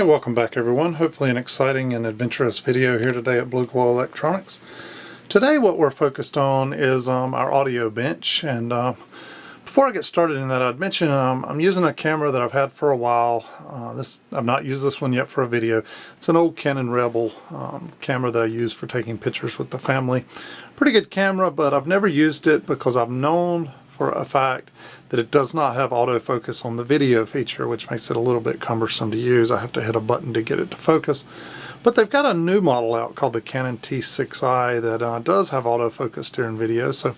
Hey, welcome back everyone. Hopefully an exciting and adventurous video here today at Blue Glow Electronics. Today what we're focused on is our audio bench, and before I get started in that, I'd mention I'm using a camera that I've had for a while. I've not used this one yet for a video. It's an old Canon Rebel camera that I use for taking pictures with the family. Pretty good camera, but I've never used it because I've known for a fact that it does not have autofocus on the video feature, which makes it a little bit cumbersome to use. I have to hit a button to get it to focus. But they've got a new model out called the Canon T6i that does have autofocus during video. So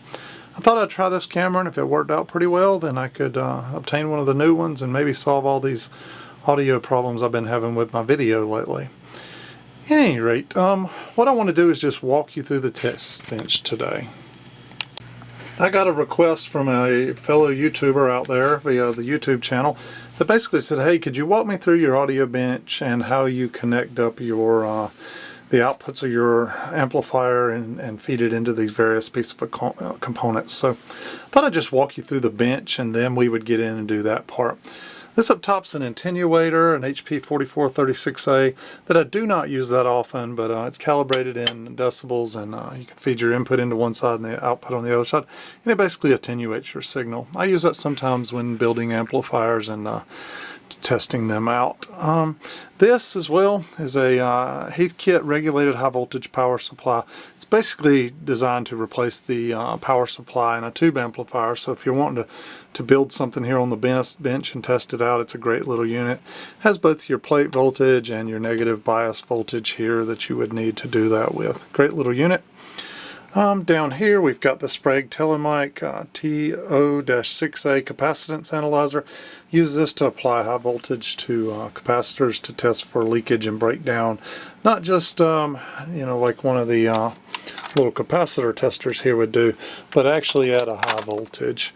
I thought I'd try this camera, and if it worked out pretty well, then I could obtain one of the new ones and maybe solve all these audio problems I've been having with my video lately. At any rate, what I want to do is just walk you through the test bench today. I got a request from a fellow YouTuber out there via the YouTube channel that basically said, hey, could you walk me through your audio bench and how you connect up your the outputs of your amplifier and feed it into these various pieces of components. So I thought I'd just walk you through the bench and then we would get in and do that part. This up top's an attenuator, an HP4436A, that I do not use that often, but it's calibrated in decibels, and you can feed your input into one side and the output on the other side, and it basically attenuates your signal. I use that sometimes when building amplifiers and testing them out. This as well is a Heathkit regulated high voltage power supply. It's basically designed to replace the power supply in a tube amplifier, so if you're wanting to build something here on the bench and test it out, it's a great little unit. It has both your plate voltage and your negative bias voltage here that you would need to do that with. Great little unit. Down here we've got the Sprague Telemic TO-6A capacitance analyzer. Use this to apply high voltage to capacitors to test for leakage and breakdown. Not just like one of the little capacitor testers here would do, but actually at a high voltage.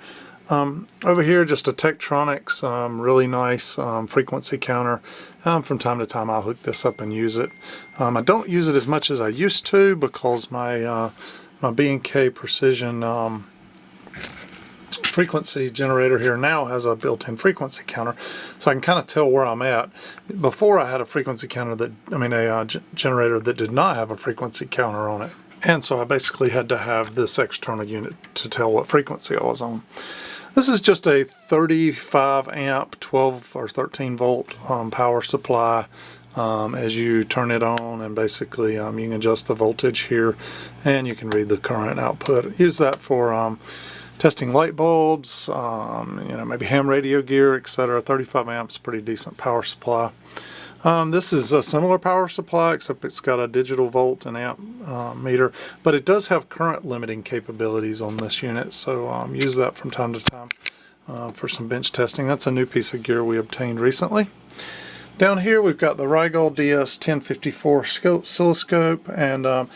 Over here, just a Tektronix, really nice frequency counter. From time to time I'll hook this up and use it. I don't use it as much as I used to because my B&K Precision frequency generator here now has a built-in frequency counter, so I can kind of tell where I'm at. Before I had a frequency counter generator that did not have a frequency counter on it, and so I basically had to have this external unit to tell what frequency I was on. This is just a 35 amp 12 or 13 volt power supply. As you turn it on, and basically you can adjust the voltage here and you can read the current output. Use that for testing light bulbs, maybe ham radio gear, etc. 35 amps, pretty decent power supply. This is a similar power supply, except it's got a digital volt and amp meter, but it does have current limiting capabilities on this unit, so use that from time to time for some bench testing. That's a new piece of gear we obtained recently. Down here we've got the Rigol DS1054 oscilloscope, and I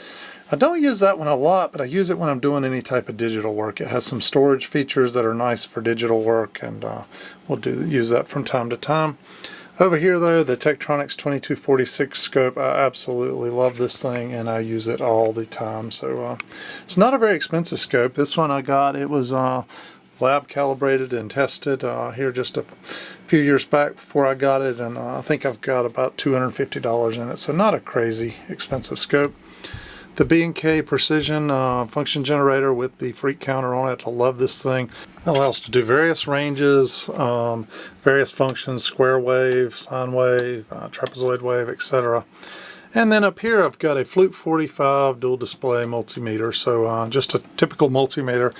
don't use that one a lot, but I use it when I'm doing any type of digital work. It has some storage features that are nice for digital work, and we'll use that from time to time. Over here though, the Tektronix 2246 scope, I absolutely love this thing and I use it all the time. So it's not a very expensive scope. This one I got, it was lab calibrated and tested here just a few years back before I got it, and I think I've got about $250 in it, so not a crazy expensive scope. The B&K Precision function generator with the freak counter on it. I love this thing. It allows to do various ranges, various functions, square wave, sine wave, trapezoid wave, etc. And then up here I've got a Fluke 45 dual display multimeter, so just a typical multimeter.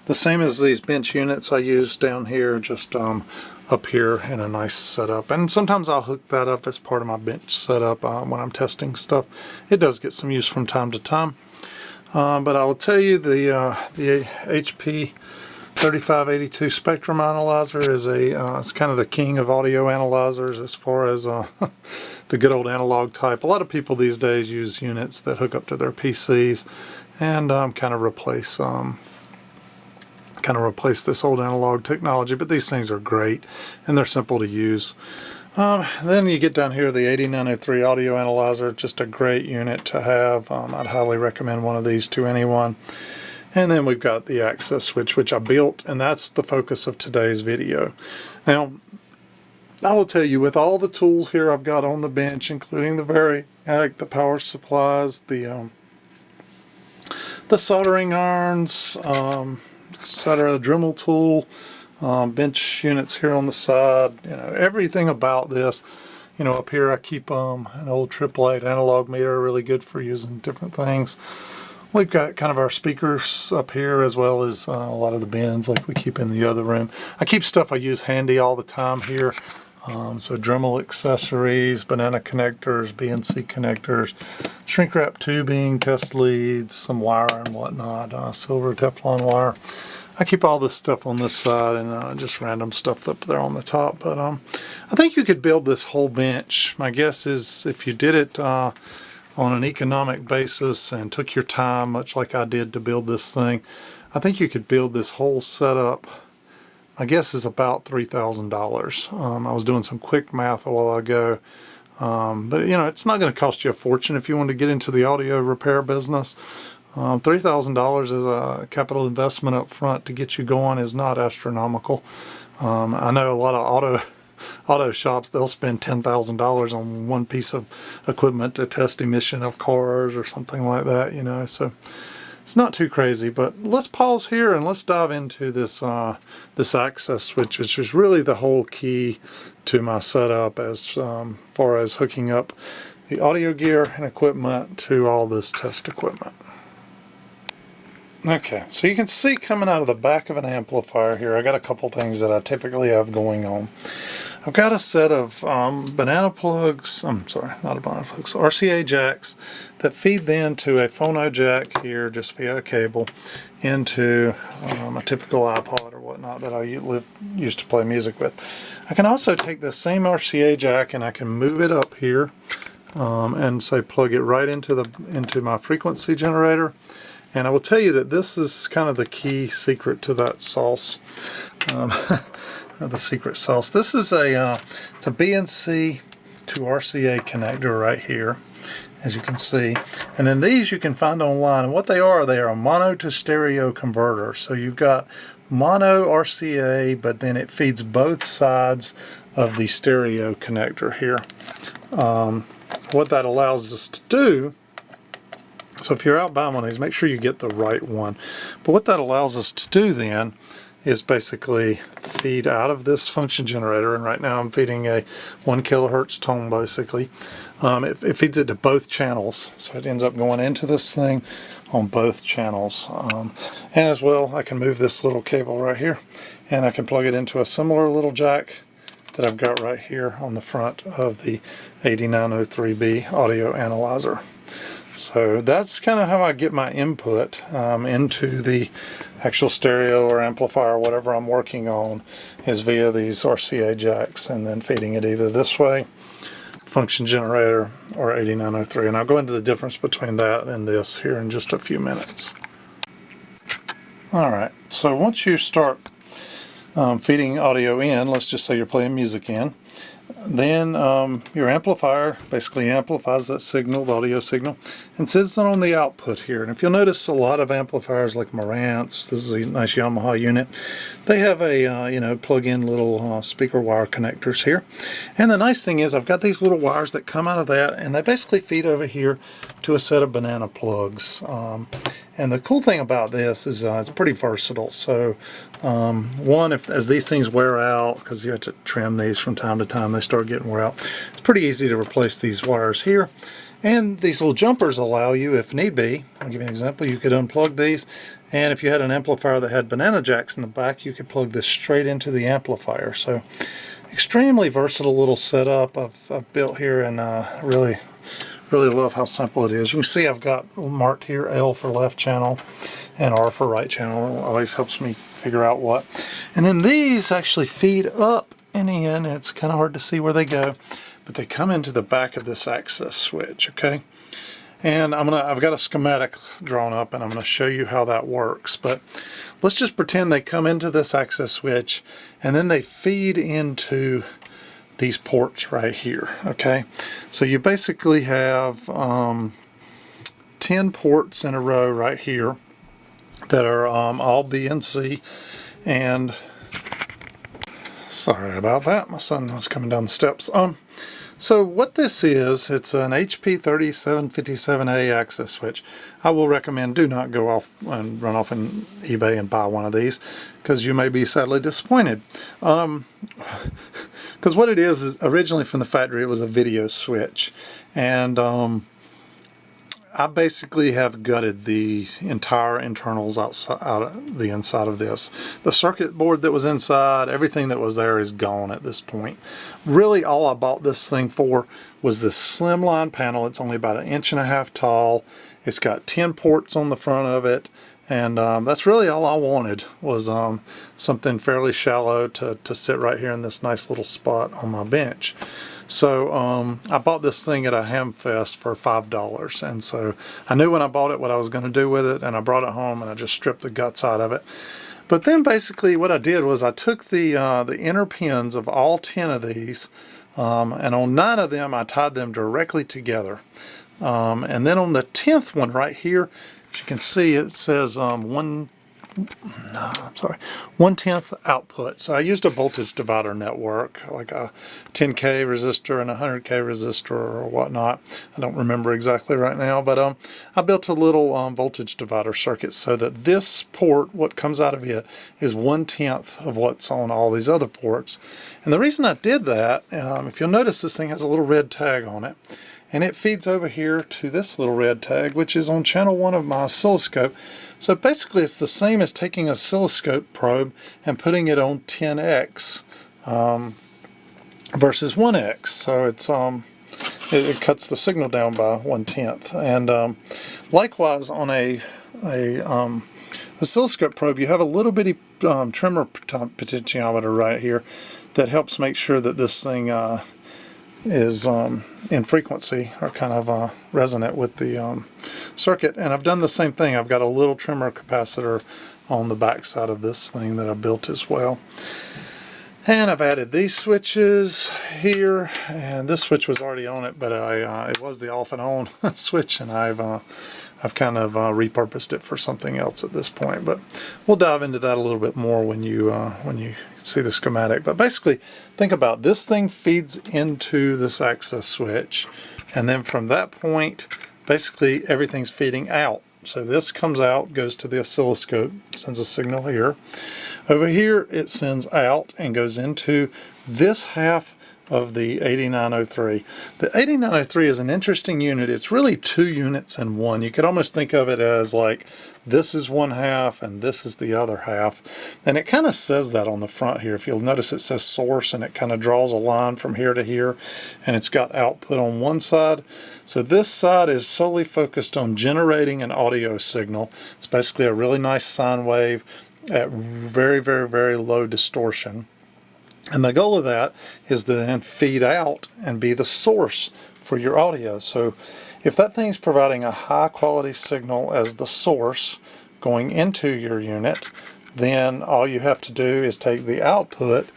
The same as these bench units I use down here, just up here in a nice setup. And sometimes I'll hook that up as part of my bench setup when I'm testing stuff. It does get some use from time to time. But I will tell you the HP 3582 Spectrum Analyzer is it's kind of the king of audio analyzers as far as the good old analog type. A lot of people these days use units that hook up to their PCs and kind of replace this old analog technology, but these things are great and they're simple to use. Then you get down here, the 8903 audio analyzer, just a great unit to have. I'd highly recommend one of these to anyone. And then we've got the access switch, which I built, and that's the focus of today's video. Now, I will tell you, with all the tools here I've got on the bench, including the power supplies, the soldering irons, etc., the Dremel tool, bench units here on the side, everything about this. Up here I keep an old 888 analog meter, really good for using different things. We've got kind of our speakers up here, as well as a lot of the bins like we keep in the other room. I keep stuff I use handy all the time here. So Dremel accessories, banana connectors, BNC connectors, shrink wrap tubing, test leads, some wire and whatnot, silver Teflon wire. I keep all this stuff on this side and just random stuff up there on the top. But I think you could build this whole bench. My guess is if you did it on an economic basis and took your time, much like I did to build this thing, I think you could build this whole setup. My guess is about $3,000. I was doing some quick math a while ago, but it's not going to cost you a fortune if you want to get into the audio repair business. $3,000 is a capital investment up front to get you going is not astronomical. I know a lot of auto shops, they'll spend $10,000 on one piece of equipment to test emission of cars or something like that, so it's not too crazy. But let's pause here and let's dive into this this access switch, which is really the whole key to my setup as far as hooking up the audio gear and equipment to all this test equipment. Okay, so you can see coming out of the back of an amplifier here, I got a couple things that I typically have going on. I've got a set of banana plugs, not banana plugs, RCA jacks that feed then to a phono jack here just via a cable into a typical iPod or whatnot that I used to play music with. I can also take the same RCA jack and I can move it up here and say plug it right into my frequency generator. And I will tell you that this is kind of the key secret to that sauce, the secret sauce. This is it's a BNC to RCA connector right here, as you can see. And then these you can find online. And what they are a mono to stereo converter. So you've got mono RCA, but then it feeds both sides of the stereo connector here. What that allows us to do, so if you're out buying one of these, make sure you get the right one. But what that allows us to do then is basically feed out of this function generator, and right now I'm feeding a 1 kilohertz tone basically. It feeds it to both channels, so it ends up going into this thing on both channels. And as well, I can move this little cable right here, and I can plug it into a similar little jack that I've got right here on the front of the 8903B audio analyzer. So that's kind of how I get my input into the actual stereo or amplifier, whatever I'm working on, is via these RCA jacks and then feeding it either this way, function generator, or 8903. And I'll go into the difference between that and this here in just a few minutes. Alright, so once you start feeding audio in, let's just say you're playing music in, then your amplifier basically amplifies that signal, the audio signal, and sends it on the output here. And if you'll notice, a lot of amplifiers like Marantz, this is a nice Yamaha unit, they have a plug-in little speaker wire connectors here. And the nice thing is I've got these little wires that come out of that, and they basically feed over here to a set of banana plugs. And the cool thing about this is it's pretty versatile. So one, as these things wear out, because you have to trim these from time to time, they start getting wear out, it's pretty easy to replace these wires here. And these little jumpers allow you, if need be, I'll give you an example, you could unplug these, and if you had an amplifier that had banana jacks in the back, you could plug this straight into the amplifier. So extremely versatile little setup I've built here, and really love how simple it is. You can see I've got marked here L for left channel and R for right channel. It always helps me figure out what. And then these actually feed up and in. It's kind of hard to see where they go, but they come into the back of this access switch, okay? And I've got a schematic drawn up, and I'm going to show you how that works. But let's just pretend they come into this access switch, and then they feed into these ports right here, okay? So you basically have 10 ports in a row right here that are all BNC, and Sorry about that. My son was coming down the steps. So what this is, it's an HP 3757A access switch. I will recommend do not go off and run off in eBay and buy one of these, because you may be sadly disappointed. Because what it is originally from the factory, it was a video switch, and I basically have gutted the entire internals out the inside of this. The circuit board that was inside, everything that was there is gone at this point. Really all I bought this thing for was this slimline panel. It's only about 1.5 inches tall. It's got 10 ports on the front of it. And that's really all I wanted, was something fairly shallow to sit right here in this nice little spot on my bench. So I bought this thing at a Hamfest for $5, and so I knew when I bought it what I was going to do with it, and I brought it home and I just stripped the guts out of it. But then basically what I did was I took the inner pins of all 10 of these, and on 9 of them I tied them directly together. And then on the 10th one right here, as you can see, it says 1/10 output. So I used a voltage divider network, like a 10K resistor and a 100K resistor or whatnot. I don't remember exactly right now, but I built a little voltage divider circuit so that this port, what comes out of it, is 1/10 of what's on all these other ports. And the reason I did that, if you'll notice, this thing has a little red tag on it. And it feeds over here to this little red tag, which is on channel 1 of my oscilloscope. So basically it's the same as taking an oscilloscope probe and putting it on 10x versus 1x. So it's it cuts the signal down by 1/10. And likewise on a oscilloscope probe, you have a little bitty trimmer potentiometer right here that helps make sure that this thing is in frequency, or kind of resonant with the circuit. And I've done the same thing. I've got a little trimmer capacitor on the back side of this thing that I built as well. And I've added these switches here, and this switch was already on it, but it was the off and on switch, and I've kind of repurposed it for something else at this point. But we'll dive into that a little bit more when you see the schematic. But basically, think about this thing feeds into this access switch, and then from that point, basically everything's feeding out. So this comes out, goes to the oscilloscope, sends a signal here. Over here, it sends out and goes into this half of the 8903. The 8903 is an interesting unit. It's really 2 units in one. You could almost think of it as like this is one half and this is the other half. And it kind of says that on the front here. If you'll notice, it says source, and it kind of draws a line from here to here, and it's got output on one side. So this side is solely focused on generating an audio signal. It's basically a really nice sine wave at very, very, very low distortion. And the goal of that is to then feed out and be the source for your audio. So if that thing's providing a high quality signal as the source going into your unit, then all you have to do is take the output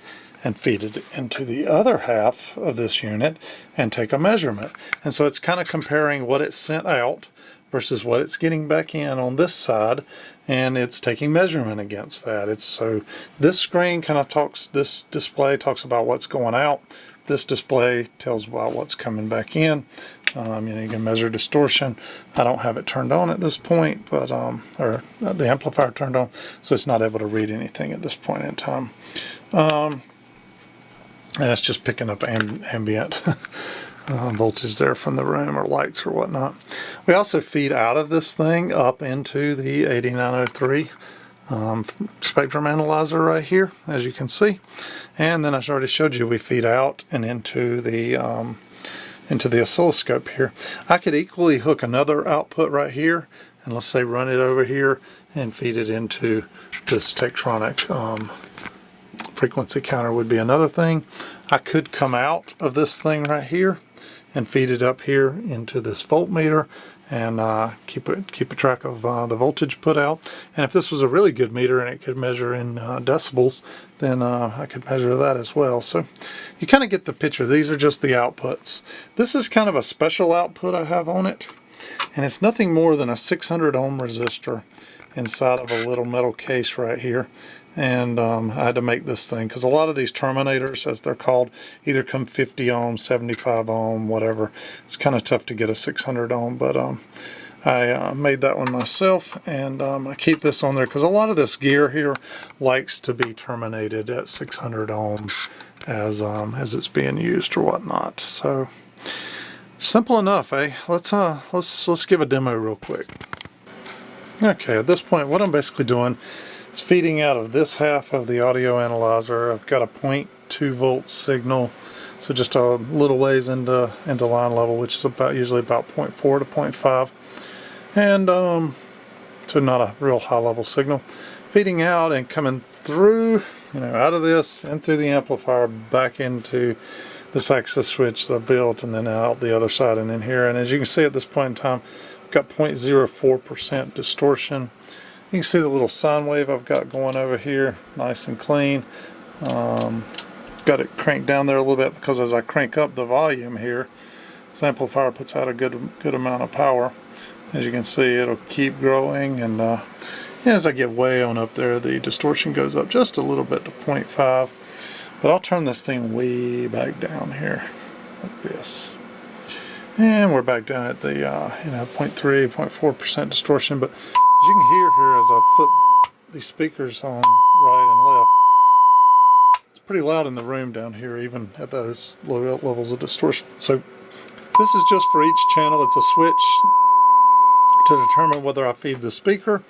and feed it into the other half of this unit and take a measurement. And so it's kind of comparing what it sent out versus what it's getting back in on this side, and it's taking measurement against that. So this screen kind of talks, this display talks about what's going out. This display tells about what's coming back in. You can measure distortion. I don't have it turned on at this point, but or the amplifier turned on, so it's not able to read anything at this point in time. And it's just picking up ambient voltage there from the room, or lights or whatnot. We also feed out of this thing up into the 8903 spectrum analyzer right here, as you can see. And then I already showed you we feed out and into the oscilloscope here. I could equally hook another output right here, and let's say run it over here and feed it into this Tektronix frequency counter would be another thing. I could come out of this thing right here and feed it up here into this voltmeter, and keep a track of the voltage put out. And if this was a really good meter and it could measure in decibels, then I could measure that as well. So you kind of get the picture. These are just the outputs. This is kind of a special output I have on it, and it's nothing more than a 600 ohm resistor inside of a little metal case right here. And I had to make this thing because a lot of these terminators, as they're called, either come 50 ohm, 75 ohm, whatever. It's kind of tough to get a 600 ohm, but I made that one myself, and I keep this on there because a lot of this gear here likes to be terminated at 600 ohms as it's being used or whatnot. So simple enough, eh? Let's give a demo real quick. Okay, at this point, what I'm basically doing is feeding out of this half of the audio analyzer. I've got a 0.2 volt signal, so just a little ways into line level, which is usually about 0.4 to 0.5. And so not a real high level signal, feeding out and coming through, out of this and through the amplifier back into this access switch that I built, and then out the other side and in here. And as you can see at this point in time, I've got 0.04% distortion. You can see the little sine wave I've got going over here, nice and clean. Got it cranked down there a little bit because as I crank up the volume here, this amplifier puts out a good amount of power. As you can see, it'll keep growing, and as I get way on up there, the distortion goes up just a little bit to 0.5. But I'll turn this thing way back down here, like this. And we're back down at the 0.3, 0.4% distortion. But as you can hear here, as I flip these speakers on right and left, it's pretty loud in the room down here, even at those low levels of distortion. So this is just for each channel. It's a switch to determine whether I feed the speaker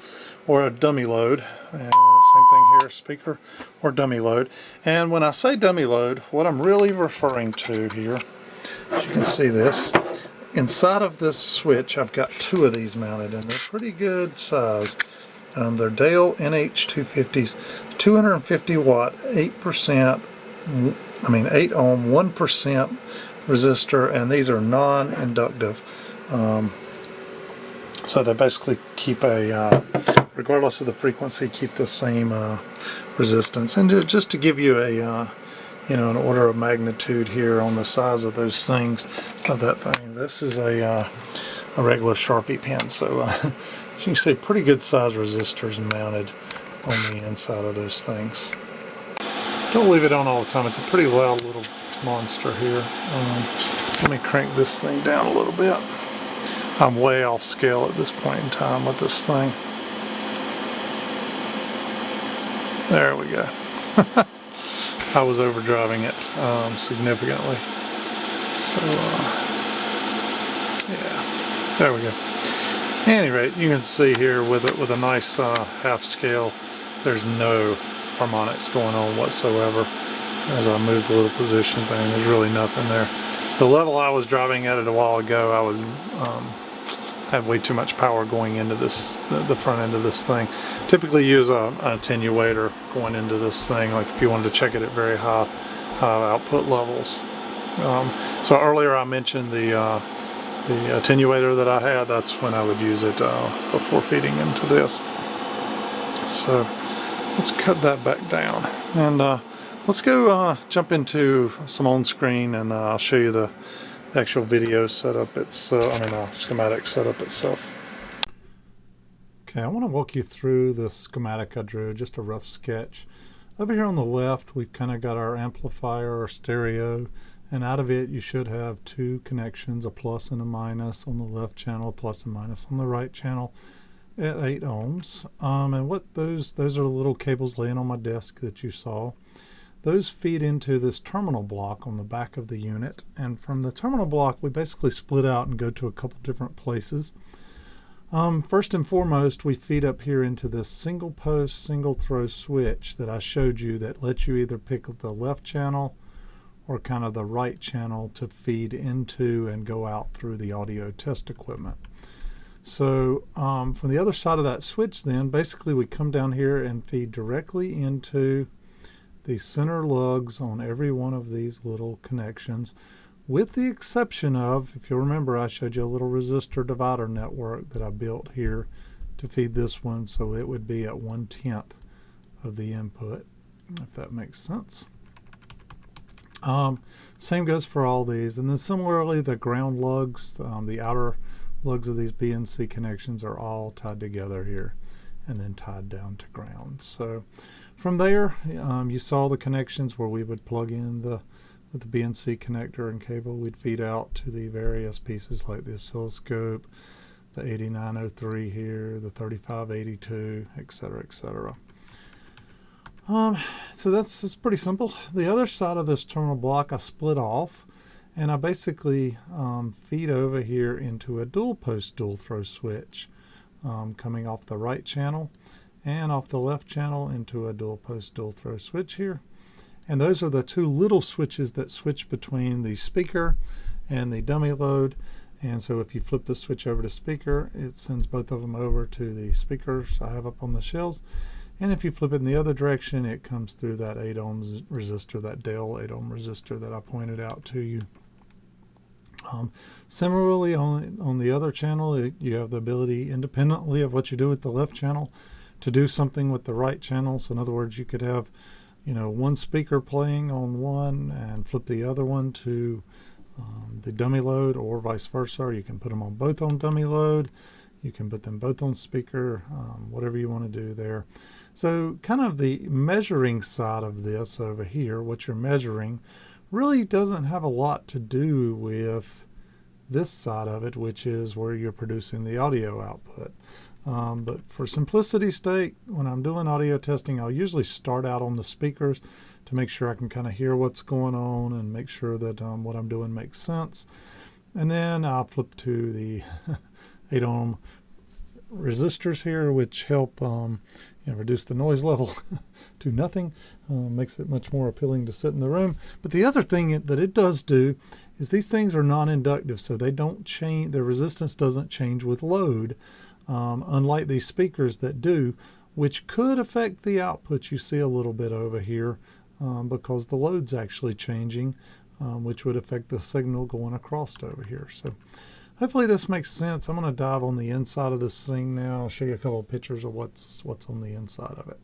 or a dummy load. And same thing here, speaker or dummy load. And when I say dummy load, what I'm really referring to here, as you can see this, inside of this switch I've got two of these mounted, and they're pretty good size. They're Dale NH250s, 250 watt, 8 ohm, 1% resistor, and these are non-inductive. So they basically keep regardless of the frequency, keep the same resistance. And just to give you a, an order of magnitude here on the size of those things, of that thing, this is a regular Sharpie pen. So as you can see, pretty good size resistors mounted on the inside of those things. Don't leave it on all the time. It's a pretty loud little monster here. Let me crank this thing down a little bit. I'm way off scale at this point in time with this thing. There we go. I was overdriving it significantly. So, yeah, there we go. At any rate, you can see here with a nice half scale, there's no harmonics going on whatsoever. As I move the little position thing, there's really nothing there. The level I was driving at it a while ago, I was had way too much power going into this, the front end of this thing. Typically use an attenuator going into this thing, like if you wanted to check it at very high output levels. So earlier I mentioned the attenuator that I had. That's when I would use it before feeding into this. So let's cut that back down, and let's go jump into some on-screen, and I'll show you the actual video setup. Schematic setup itself. Okay, I want to walk you through the schematic I drew, just a rough sketch. Over here on the left, we've kind of got our amplifier or stereo, and out of it you should have two connections, a plus and a minus on the left channel, a plus and minus on the right channel at 8 ohms. And what those are little cables laying on my desk that you saw. Those feed into this terminal block on the back of the unit, and from the terminal block we basically split out and go to a couple different places. First and foremost, we feed up here into this single post, single throw switch that I showed you that lets you either pick the left channel or kind of the right channel to feed into and go out through the audio test equipment. So from the other side of that switch then, basically we come down here and feed directly into the center lugs on every one of these little connections, with the exception of, if you'll remember, I showed you a little resistor divider network that I built here to feed this one, so it would be at 1/10 of the input, if that makes sense. Same goes for all these, and then similarly the ground lugs, the outer lugs of these BNC connections are all tied together here. and then tied down to ground. So from there, you saw the connections where we would plug in with the BNC connector and cable. We'd feed out to the various pieces like the oscilloscope, the 8903 here, the 3582, etc., etc. So that's pretty simple. The other side of this terminal block I split off, and I basically feed over here into a dual post dual throw switch coming off the right channel and off the left channel into a dual post dual throw switch here. And those are the two little switches that switch between the speaker and the dummy load. And so if you flip the switch over to speaker, it sends both of them over to the speakers I have up on the shelves. And if you flip it in the other direction, it comes through that 8 ohm resistor, that Dell 8 ohm resistor that I pointed out to you. Similarly, on the other channel, you have the ability, independently of what you do with the left channel, to do something with the right channel. So in other words, you could have, one speaker playing on one and flip the other one to the dummy load, or vice versa. Or you can put them on both on dummy load. You can put them both on speaker, whatever you want to do there. So kind of the measuring side of this over here, what you're measuring, really doesn't have a lot to do with this side of it, which is where you're producing the audio output. But for simplicity's sake, when I'm doing audio testing, I'll usually start out on the speakers to make sure I can kind of hear what's going on and make sure that what I'm doing makes sense. And then I'll flip to the 8 ohm resistors here, which help reduce the noise level to nothing. Makes it much more appealing to sit in the room. But the other thing that it does do is these things are non-inductive, so they don't change. The resistance doesn't change with load, unlike these speakers that do, which could affect the output you see a little bit over here because the load's actually changing, which would affect the signal going across over here. So hopefully this makes sense. I'm going to dive on the inside of this thing now. I'll show you a couple of pictures of what's on the inside of it.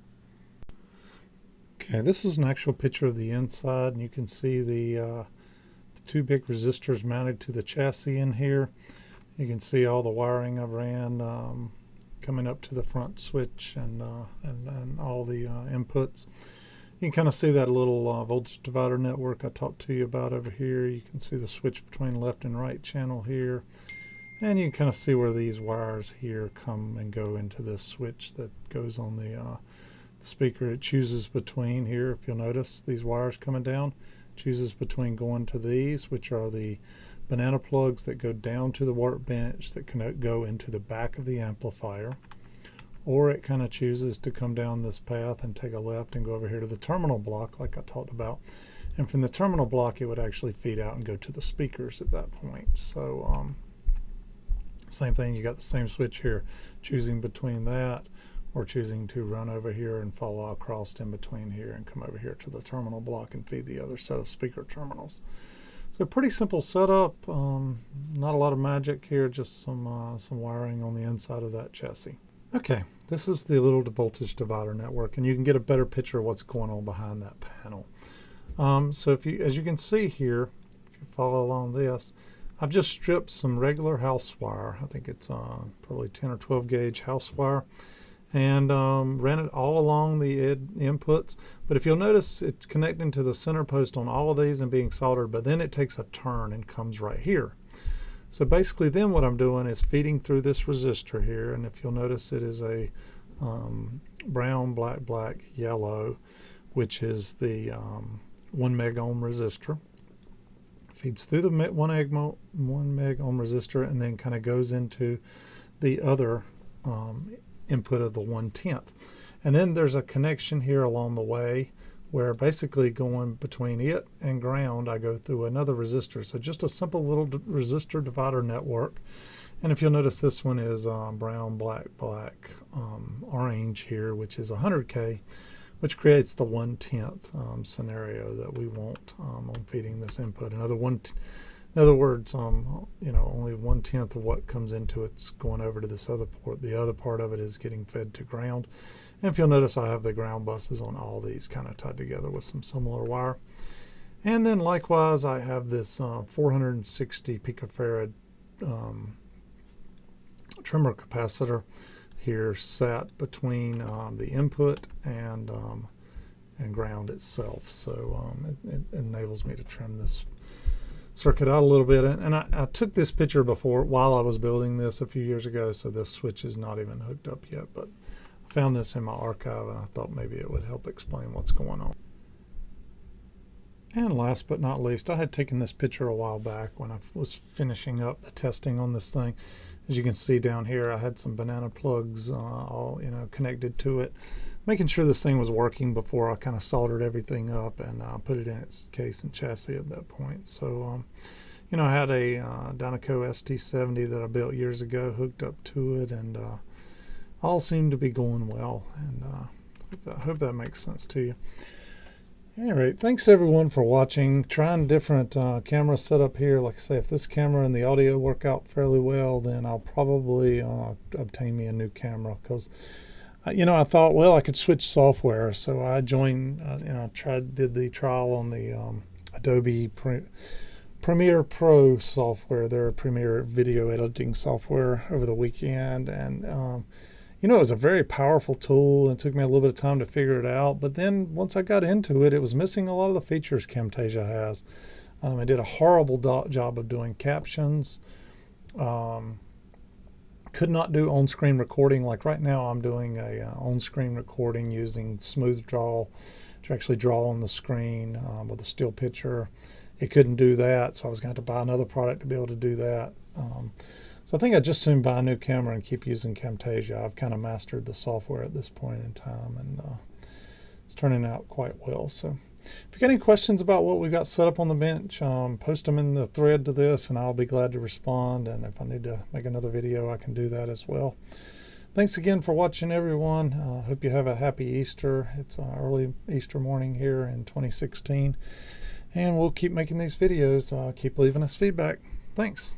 Okay, this is an actual picture of the inside, and you can see the two big resistors mounted to the chassis in here. You can see all the wiring I ran coming up to the front switch and all the inputs. You can kind of see that little voltage divider network I talked to you about over here. You can see the switch between left and right channel here. And you can kind of see where these wires here come and go into this switch that goes on the speaker. It chooses between here, if you'll notice, these wires coming down, chooses between going to these, which are the banana plugs that go down to the workbench that can go into the back of the amplifier. Or it kind of chooses to come down this path and take a left and go over here to the terminal block like I talked about. And from the terminal block, it would actually feed out and go to the speakers at that point. So same thing, you got the same switch here, choosing between that or choosing to run over here and follow across in between here and come over here to the terminal block and feed the other set of speaker terminals. So pretty simple setup, not a lot of magic here, just some wiring on the inside of that chassis. Okay, this is the little voltage divider network, and you can get a better picture of what's going on behind that panel. So as you can see here, if you follow along this, I've just stripped some regular house wire. I think it's probably 10 or 12 gauge house wire, and ran it all along the inputs. But if you'll notice, it's connecting to the center post on all of these and being soldered, but then it takes a turn and comes right here. So basically then what I'm doing is feeding through this resistor here, and if you'll notice, it is a brown, black, black, yellow, which is the 1 meg ohm resistor. Feeds through the 1 meg ohm resistor and then kind of goes into the other input of the 1/10. And then there's a connection here along the way where basically going between it and ground, I go through another resistor. So just a simple little resistor divider network. And if you'll notice, this one is brown, black, black, orange here, which is 100K, which creates the 1/10 scenario that we want on feeding this input. In other words, only 1/10 of what comes into it's going over to this other port. The other part of it is getting fed to ground. And if you'll notice, I have the ground buses on all these kind of tied together with some similar wire. And then likewise, I have this 460 picofarad trimmer capacitor. here sat between the input and ground itself. So it enables me to trim this circuit out a little bit. And I took this picture before while I was building this a few years ago, so this switch is not even hooked up yet, but I found this in my archive and I thought maybe it would help explain what's going on. And last but not least, I had taken this picture a while back when I was finishing up the testing on this thing. As you can see down here, I had some banana plugs all connected to it, making sure this thing was working before I kind of soldered everything up and put it in its case and chassis at that point. So I had a Dynaco ST70 that I built years ago hooked up to it, and all seemed to be going well, and I hope that makes sense to you. Alright, thanks everyone for watching. Trying different camera setup here. Like I say, if this camera and the audio work out fairly well, then I'll probably obtain me a new camera, because I thought, well, I could switch software. So I joined, did the trial on the Adobe Premiere Pro software, their Premiere video editing software, over the weekend, and it was a very powerful tool. It took me a little bit of time to figure it out, but then once I got into it, it was missing a lot of the features Camtasia has. It did a horrible job of doing captions. Could not do on-screen recording. Like right now, I'm doing a on-screen recording using Smooth Draw to actually draw on the screen with a still picture. It couldn't do that, so I was going to have to buy another product to be able to do that. So I think I'd just soon buy a new camera and keep using Camtasia. I've kind of mastered the software at this point in time, and it's turning out quite well. So if you got any questions about what we've got set up on the bench, post them in the thread to this, and I'll be glad to respond. And if I need to make another video, I can do that as well. Thanks again for watching, everyone. Hope you have a happy Easter. It's early Easter morning here in 2016. And we'll keep making these videos. Keep leaving us feedback. Thanks.